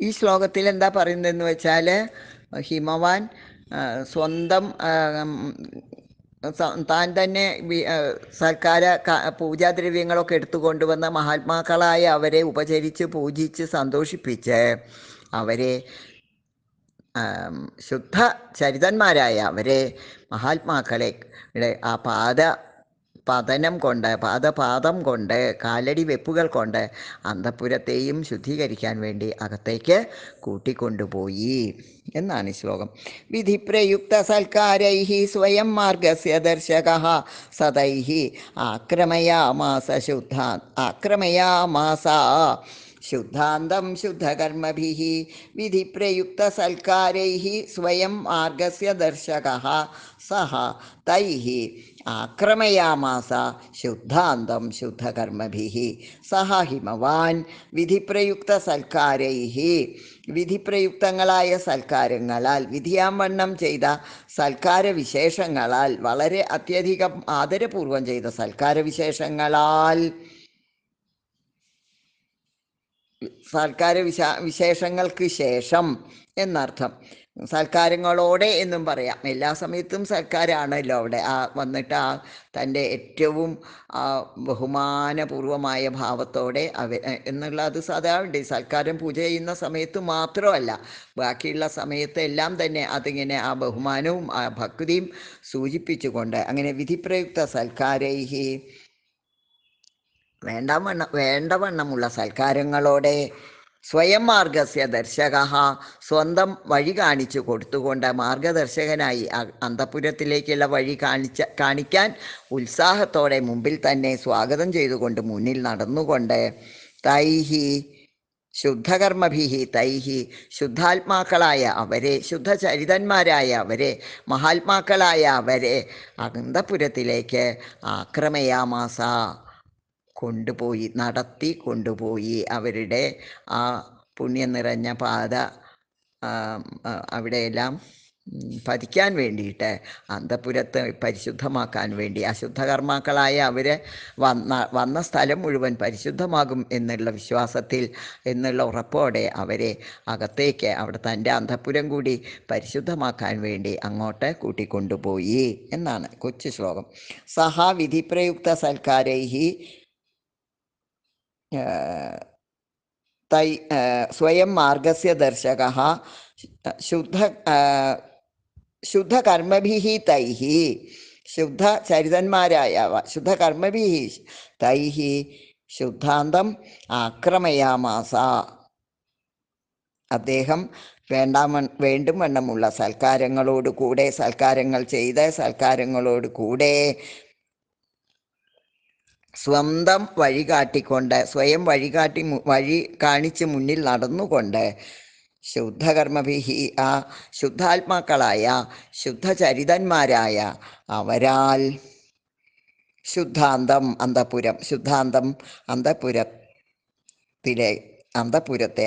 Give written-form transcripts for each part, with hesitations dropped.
ഈ ശ്ലോകത്തിൽ എന്താ പറയുന്നതെന്ന് വെച്ചാൽ, ഹിമവാൻ സ്വന്തം താൻ തന്നെ സൽക്കാര പൂജാദ്രവ്യങ്ങളൊക്കെ എടുത്തുകൊണ്ടുവന്ന മഹാത്മാക്കളായ അവരെ ഉപചരിച്ച് പൂജിച്ച് സന്തോഷിപ്പിച്ച് അവരെ ശുദ്ധ ചരിതന്മാരായ അവരെ മഹാത്മാക്കളെ ആ പാദം കൊണ്ട് കാലടി വെപ്പുകൾ കൊണ്ട് അന്തഃപുരത്തെയും ശുദ്ധീകരിക്കാൻ വേണ്ടി അകത്തേക്ക് കൂട്ടിക്കൊണ്ടുപോയി എന്നാണ് ഈ ശ്ലോകം. വിധിപ്രയുക്ത സൽക്കാരൈഃ സ്വയം മാർഗസ്യ ദർശകഃ സദൈഃ ആക്രമയാമാസ ശുദ്ധാന്തം ശുദ്ധകർമ്മഭിः. വിധിപ്രയുക്ത സൽക്കാരൈഃ സ്വയം മാർഗസ്യ ദർശകഃ സഹ തൈഃ ആക്രമയാമാസ ശുദ്ധാന്തം ശുദ്ധകർമ്മഭിः. സഹ ഹിമവാൻ വിധിപ്രയുക്ത സൽക്കാരൈഃ വിധിപ്രയുക്തങ്ങളായ സൽക്കാരങ്ങളാൽ, വിധിയാവണ്ണം ചെയ്ത സൽക്കാര വിശേഷങ്ങളാൽ, വളരെ അത്യധികം ആദരപൂർവം ചെയ്ത സൽക്കാര വിശേഷങ്ങൾക്ക് ശേഷം എന്നർത്ഥം. സൽക്കാരങ്ങളോടെ എന്നും പറയാം. എല്ലാ സമയത്തും സൽക്കാരമാണല്ലോ അവിടെ വന്നിട്ട് തൻ്റെ ഏറ്റവും ബഹുമാനപൂർവമായ ഭാവത്തോടെ എന്നുള്ള അത് സദാ ഉണ്ട്. സൽക്കാരം പൂജ ചെയ്യുന്ന സമയത്ത് മാത്രമല്ല, ബാക്കിയുള്ള സമയത്തെല്ലാം തന്നെ അതിങ്ങനെ ആ ബഹുമാനവും ആ ഭക്തിയും സൂചിപ്പിച്ചുകൊണ്ട് അങ്ങനെ വിധിപ്രയുക്ത സൽക്കാരൈഹി വേണ്ടവണ്ണമുള്ള സൽക്കാരങ്ങളോടെ സ്വയം മാർഗസ്യ ദർശക സ്വന്തം വഴി കാണിച്ചു കൊടുത്തുകൊണ്ട് മാർഗദർശകനായി അന്തഃപുരത്തിലേക്കുള്ള വഴി കാണിക്കാൻ ഉത്സാഹത്തോടെ മുമ്പിൽ തന്നെ സ്വാഗതം ചെയ്തുകൊണ്ട് മുന്നിൽ നടന്നുകൊണ്ട് തൈഹി ശുദ്ധകർമ്മഭിഹി തൈഹി ശുദ്ധാത്മാക്കളായ അവരെ, ശുദ്ധചരിതന്മാരായ അവരെ, മഹാത്മാക്കളായ അവരെ അന്തഃപുരത്തിലേക്ക് ആക്രമയാമാസ നടത്തി കൊണ്ടുപോയി. അവരുടെ ആ പുണ്യം നിറഞ്ഞ പാത അവിടെയെല്ലാം പതിക്കാൻ വേണ്ടിയിട്ട്, അന്തഃപുരത്ത് പരിശുദ്ധമാക്കാൻ വേണ്ടി, അശുദ്ധകർമാക്കളായ അവർ വന്ന സ്ഥലം മുഴുവൻ പരിശുദ്ധമാകും എന്നുള്ള വിശ്വാസത്തിൽ, എന്നുള്ള ഉറപ്പോടെ അവരെ അകത്തേക്ക്, അവിടെ തൻ്റെ അന്തഃപുരം കൂടി പരിശുദ്ധമാക്കാൻ വേണ്ടി അങ്ങോട്ട് കൂട്ടിക്കൊണ്ടുപോയി എന്നാണ് കൊച്ചു ശ്ലോകം. സഹാ വിധിപ്രയുക്ത സൽക്കാരൈഹി സ്വയം മാർഗസ്യ ദർശകഃ ശുദ്ധകർമ്മഭിः തൈः ശുദ്ധചരിതന്മാരായ ശുദ്ധകർമ്മഭിः തൈः ശുദ്ധാന്തം ആക്രമയാമാസ. അദ്ദേഹം വേണ്ടും വണ്ണമുള്ള സൽക്കാരങ്ങൾ ചെയ്ത് സൽക്കാരങ്ങളോടുകൂടെ സ്വന്തം സ്വയം വഴി കാണിച്ച് മുന്നിൽ നടന്നുകൊണ്ട് ശുദ്ധകർമ്മഭിഹി ആ ശുദ്ധാത്മാക്കളായ ശുദ്ധചരിതന്മാരായ അവരാൽ അന്തഃപുരത്തെ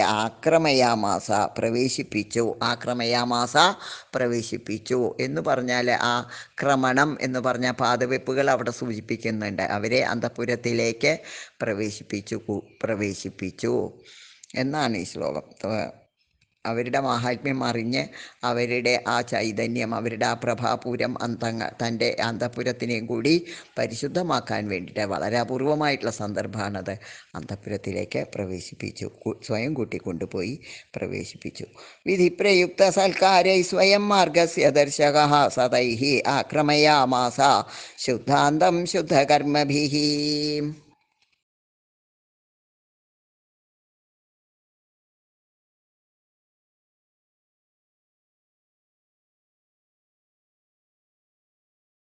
പ്രവേശിപ്പിച്ചു എന്ന് പറഞ്ഞാൽ ആക്രമണം എന്ന് പറഞ്ഞ പാദവെപ്പുകൾ അവിടെ സൂചിപ്പിക്കുന്നുണ്ട്. അവരെ അന്തഃപുരത്തിലേക്ക് പ്രവേശിപ്പിച്ചു എന്നാണ് ഈ ശ്ലോകം. അവരുടെ മാഹാത്മ്യം അറിഞ്ഞ് അവരുടെ ആ ചൈതന്യം, അവരുടെ ആ പ്രഭാപൂരം തൻ്റെ അന്തഃപുരത്തിനെയും കൂടി പരിശുദ്ധമാക്കാൻ വേണ്ടിയിട്ട് വളരെ അപൂർവമായിട്ടുള്ള സന്ദർഭമാണത്. അന്തഃപുരത്തിലേക്ക് സ്വയം കൂട്ടിക്കൊണ്ടുപോയി പ്രവേശിപ്പിച്ചു. വിധിപ്രയുക്ത സൽക്കാരൈ സ്വയം മാർഗസ്യ ദർശകഃ സതൈഃ ആക്രമയാമാസ ശുദ്ധാന്തം ശുദ്ധകർമ്മഭിः.